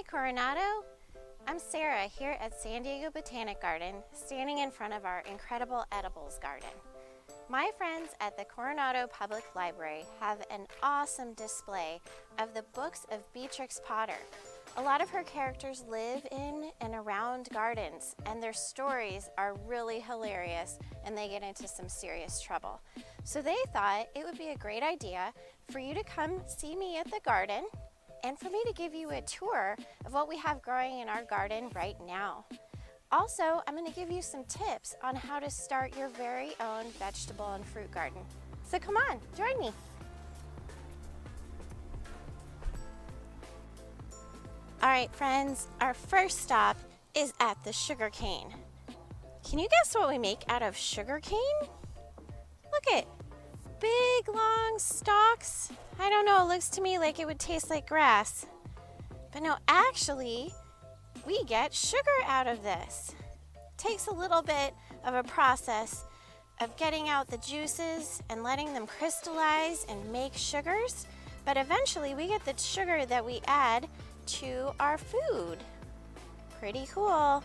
Coronado. I'm Sarah here at San Diego Botanic Garden, standing in front of our incredible edibles garden. My friends at the Coronado Public Library have an awesome display of the books of Beatrix Potter. A lot of her characters live in and around gardens, and their stories are really hilarious, and they get into some serious trouble. So they thought it would be a great idea for you to come see me at the garden and for me to give you a tour of what we have growing in our garden right now. Also, I'm going to give you some tips on how to start your very own vegetable and fruit garden. So come on, join me. All right, friends, our first stop is at the sugarcane. Can you guess what we make out of sugarcane? Look at big, long stalks. I don't know, it looks to me like it would taste like grass. But no, actually, we get sugar out of this. It takes a little bit of a process of getting out the juices and letting them crystallize and make sugars, but eventually we get the sugar that we add to our food. Pretty cool.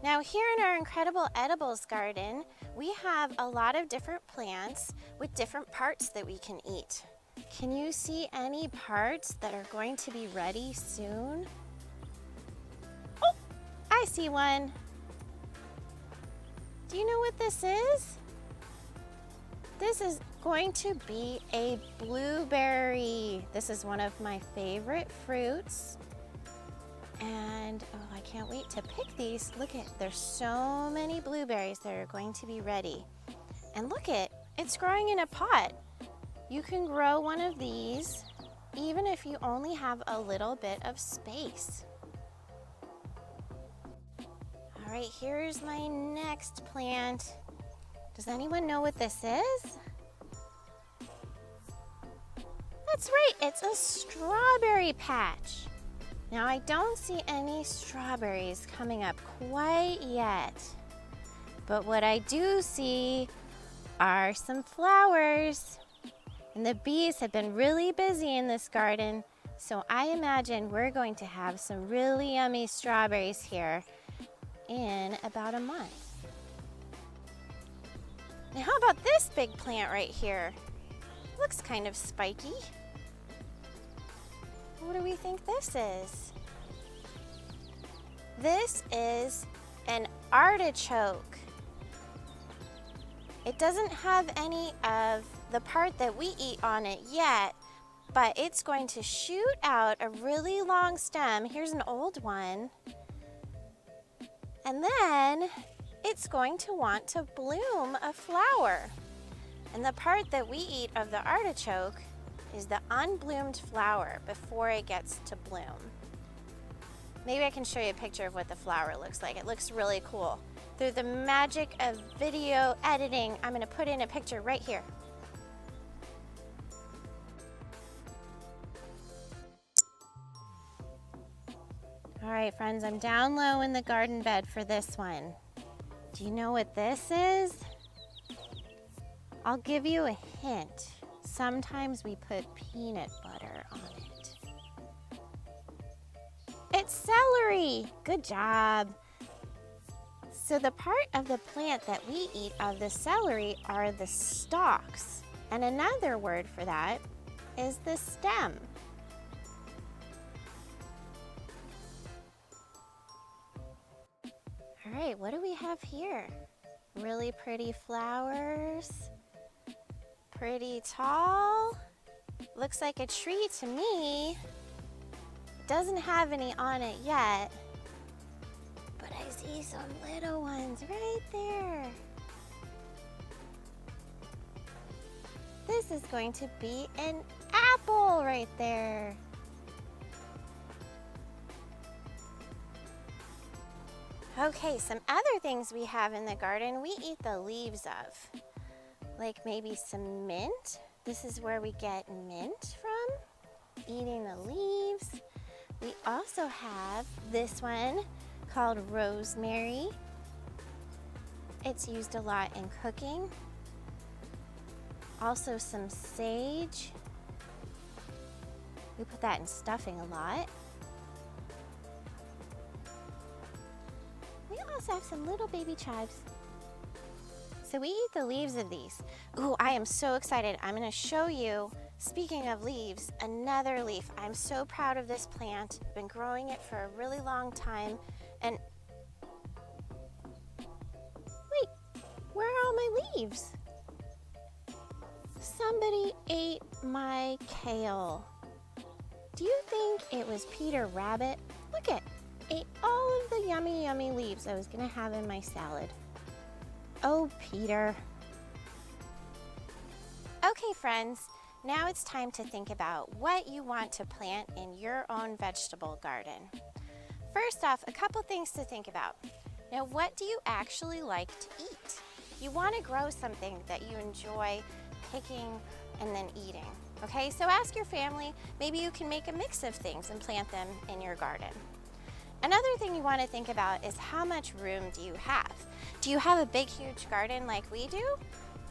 Now here in our incredible edibles garden, we have a lot of different plants with different parts that we can eat. Can you see any parts that are going to be ready soon? Oh, I see one. Do you know what this is? This is going to be a blueberry. This is one of my favorite fruits. And oh, I can't wait to pick these. Look at, there's so many blueberries that are going to be ready. And look at, it's growing in a pot. You can grow one of these even if you only have a little bit of space. All right, here's my next plant. Does anyone know what this is? That's right, it's a strawberry patch. Now I don't see any strawberries coming up quite yet, but what I do see are some flowers. And the bees have been really busy in this garden, so I imagine we're going to have some really yummy strawberries here in about a month. Now how about this big plant right here? Looks kind of spiky. What do we think this is? This is an artichoke. It doesn't have any of the part that we eat on it yet, but it's going to shoot out a really long stem. Here's an old one. And then it's going to want to bloom a flower. And the part that we eat of the artichoke is the unbloomed flower before it gets to bloom. Maybe I can show you a picture of what the flower looks like. It looks really cool. Through the magic of video editing, I'm going to put in a picture right here. All right, friends, I'm down low in the garden bed for this one. Do you know what this is? I'll give you a hint. Sometimes we put peanut butter on it. It's celery. Good job. So the part of the plant that we eat of the celery are the stalks. And another word for that is the stem. All right, what do we have here? Really pretty flowers. Pretty tall. Looks like a tree to me. Doesn't have any on it yet, but I see some little ones right there. This is going to be an apple right there. Okay, some other things we have in the garden we eat the leaves of. Like maybe some mint. This is where we get mint from, eating the leaves. We also have this one called rosemary. It's used a lot in cooking. Also some sage. We put that in stuffing a lot. We also have some little baby chives. So we eat the leaves of these. Ooh, I am so excited. I'm gonna show you, speaking of leaves, another leaf. I'm so proud of this plant. I've been growing it for a really long time. And wait, where are all my leaves? Somebody ate my kale. Do you think it was Peter Rabbit? Look it, ate all of the yummy, yummy leaves I was gonna have in my salad. Oh, Peter. Okay, friends, now it's time to think about what you want to plant in your own vegetable garden. First off, a couple things to think about. Now, what do you actually like to eat? You want to grow something that you enjoy picking and then eating. Okay, so ask your family, maybe you can make a mix of things and plant them in your garden. Another thing you want to think about is how much room do you have? Do you have a big, huge garden like we do?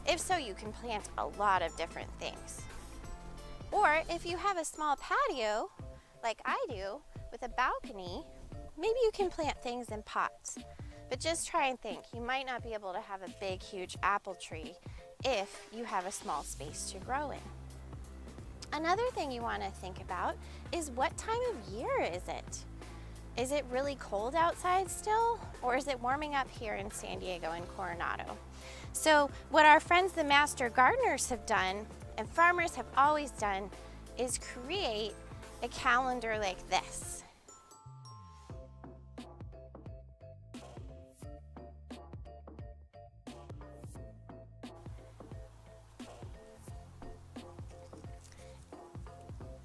If so, you can plant a lot of different things. Or if you have a small patio, like I do, with a balcony, maybe you can plant things in pots. But just try and think, you might not be able to have a big, huge apple tree if you have a small space to grow in. Another thing you want to think about is what time of year is it? Is it really cold outside still, or is it warming up here in San Diego and Coronado? So what our friends, the master gardeners, have done, and farmers have always done, is create a calendar like this.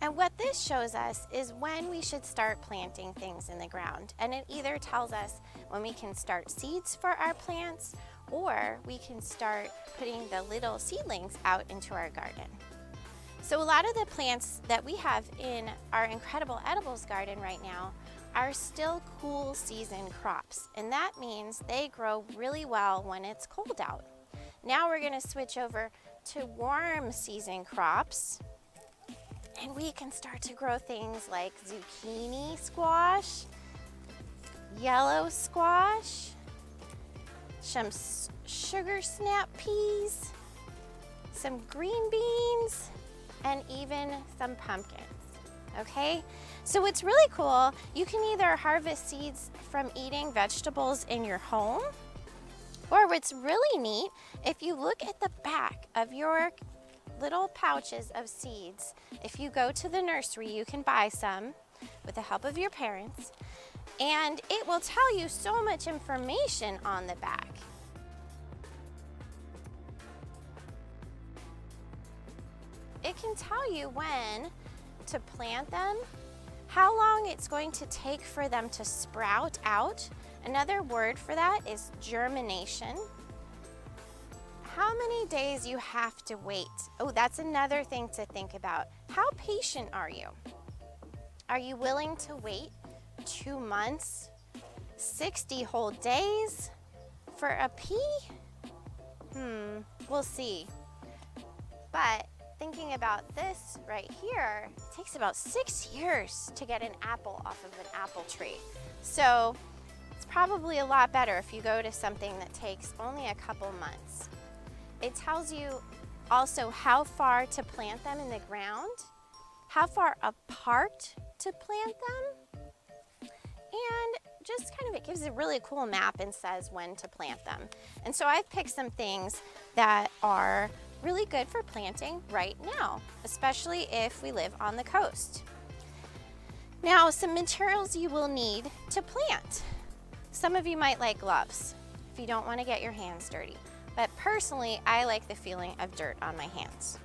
And what this shows us is when we should start planting things in the ground. And it either tells us when we can start seeds for our plants, or we can start putting the little seedlings out into our garden. So a lot of the plants that we have in our incredible edibles garden right now are still cool season crops. And that means they grow really well when it's cold out. Now we're gonna switch over to warm season crops. And we can start to grow things like zucchini squash, yellow squash, some sugar snap peas, some green beans, and even some pumpkins, okay? So what's really cool, you can either harvest seeds from eating vegetables in your home, or what's really neat, if you look at the back of your little pouches of seeds. If you go to the nursery, you can buy some with the help of your parents, and it will tell you so much information on the back. It can tell you when to plant them, how long it's going to take for them to sprout out. Another word for that is germination. How many days you have to wait. Oh, that's another thing to think about. How patient are you? Are you willing to wait 2 months, 60 whole days for a pea? We'll see. But thinking about this right here, it takes about 6 years to get an apple off of an apple tree. So it's probably a lot better if you go to something that takes only a couple months. It tells you also how far to plant them in the ground, how far apart to plant them, and just it gives a really cool map and says when to plant them. And so I've picked some things that are really good for planting right now, especially if we live on the coast. Now, some materials you will need to plant. Some of you might like gloves if you don't want to get your hands dirty. But personally, I like the feeling of dirt on my hands.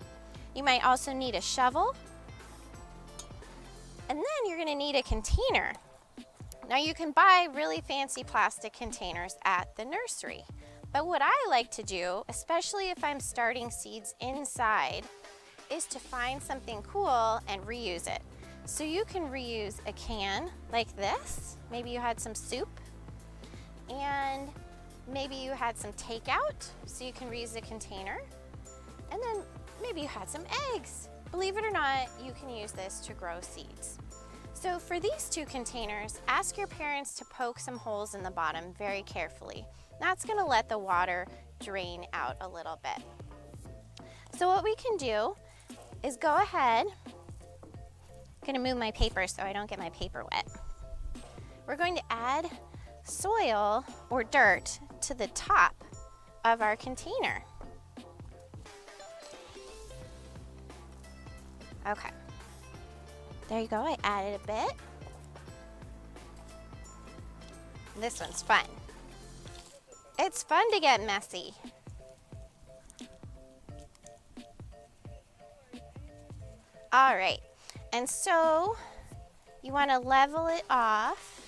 You might also need a shovel, and then you're gonna need a container. Now you can buy really fancy plastic containers at the nursery, but what I like to do, especially if I'm starting seeds inside, is to find something cool and reuse it. So you can reuse a can like this. Maybe you had some soup, and maybe you had some takeout, so you can reuse the container. And then maybe you had some eggs. believe it or not, you can use this to grow seeds. So for these 2 containers, ask your parents to poke some holes in the bottom very carefully. That's going to let the water drain out a little bit. So what we can do is go ahead. I'm going to move my paper so I don't get my paper wet. We're going to add soil or dirt to the top of our container. Okay. There you go, I added a bit. This one's fun. It's fun to get messy. All right, and so you want to level it off.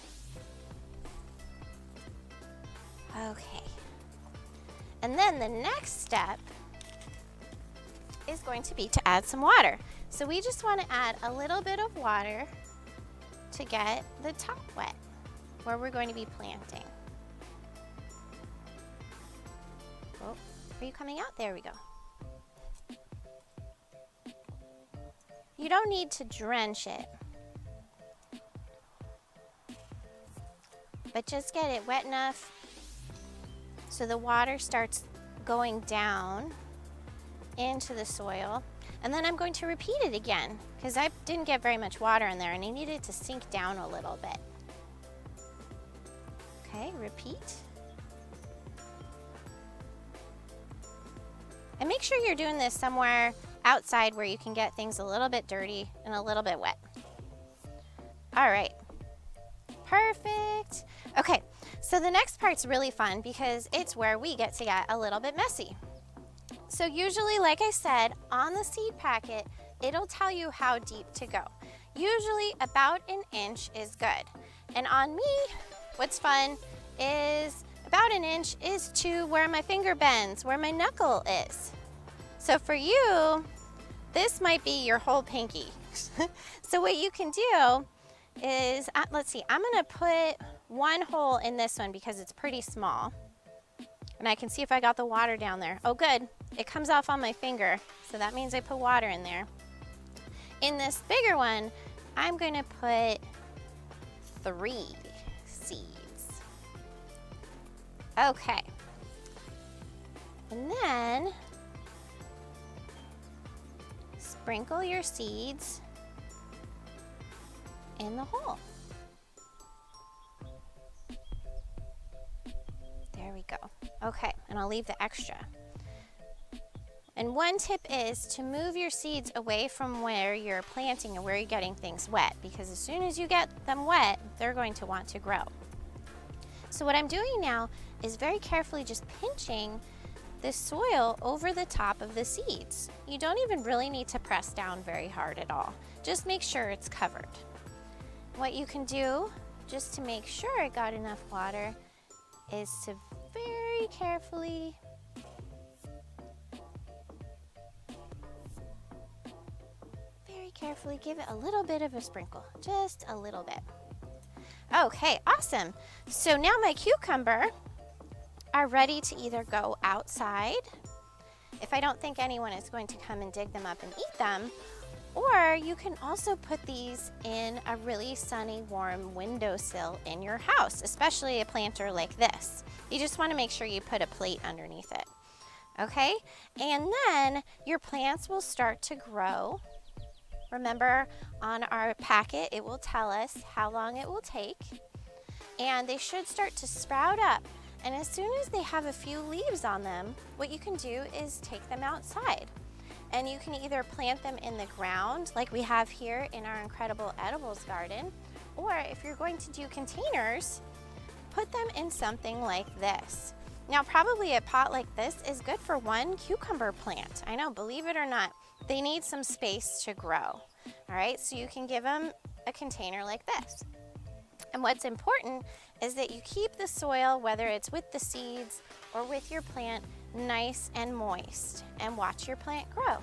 Okay. And then the next step is going to be to add some water. So we just want to add a little bit of water to get the top wet where we're going to be planting. Oh, are you coming out? There we go. You don't need to drench it, but just get it wet enough so the water starts going down into the soil. And then I'm going to repeat it again because I didn't get very much water in there and I needed it to sink down a little bit. Okay, repeat. And make sure you're doing this somewhere outside where you can get things a little bit dirty and a little bit wet. All right, perfect. Okay, so the next part's really fun because it's where we get to get a little bit messy. So usually, like I said, on the seed packet, it'll tell you how deep to go. Usually about 1 inch is good. And on me, what's fun is about 1 inch is to where my finger bends, where my knuckle is. So for you, this might be your whole pinky. So what you can do is, let's see, I'm gonna put 1 hole in this one because it's pretty small. And I can see if I got the water down there. Oh, good. It comes off on my finger, so that means I put water in there. In this bigger one, I'm going to put 3 seeds. Okay. And then sprinkle your seeds in the hole. There we go. Okay, and I'll leave the extra. And one tip is to move your seeds away from where you're planting and where you're getting things wet, because as soon as you get them wet, they're going to want to grow. So what I'm doing now is very carefully just pinching the soil over the top of the seeds. You don't even really need to press down very hard at all. Just make sure it's covered. What you can do, just to make sure it got enough water, is to very carefully give it a little bit of a sprinkle, just a little bit. Okay, awesome. So now my cucumber are ready to either go outside, if I don't think anyone is going to come and dig them up and eat them, or you can also put these in a really sunny, warm windowsill in your house, especially a planter like this. You just want to make sure you put a plate underneath it. Okay, and then your plants will start to grow. Remember, on our packet, it will tell us how long it will take, and they should start to sprout up. And as soon as they have a few leaves on them, what you can do is take them outside. And you can either plant them in the ground, like we have here in our incredible edibles garden, or if you're going to do containers, put them in something like this. Now, probably a pot like this is good for 1 cucumber plant. I know, believe it or not, they need some space to grow. All right, so you can give them a container like this. And what's important is that you keep the soil, whether it's with the seeds or with your plant, nice and moist, and watch your plant grow.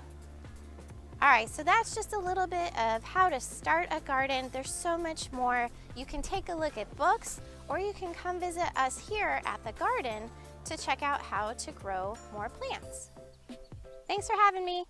All right, so that's just a little bit of how to start a garden. There's so much more. You can take a look at books, or you can come visit us here at the garden to check out how to grow more plants. Thanks for having me.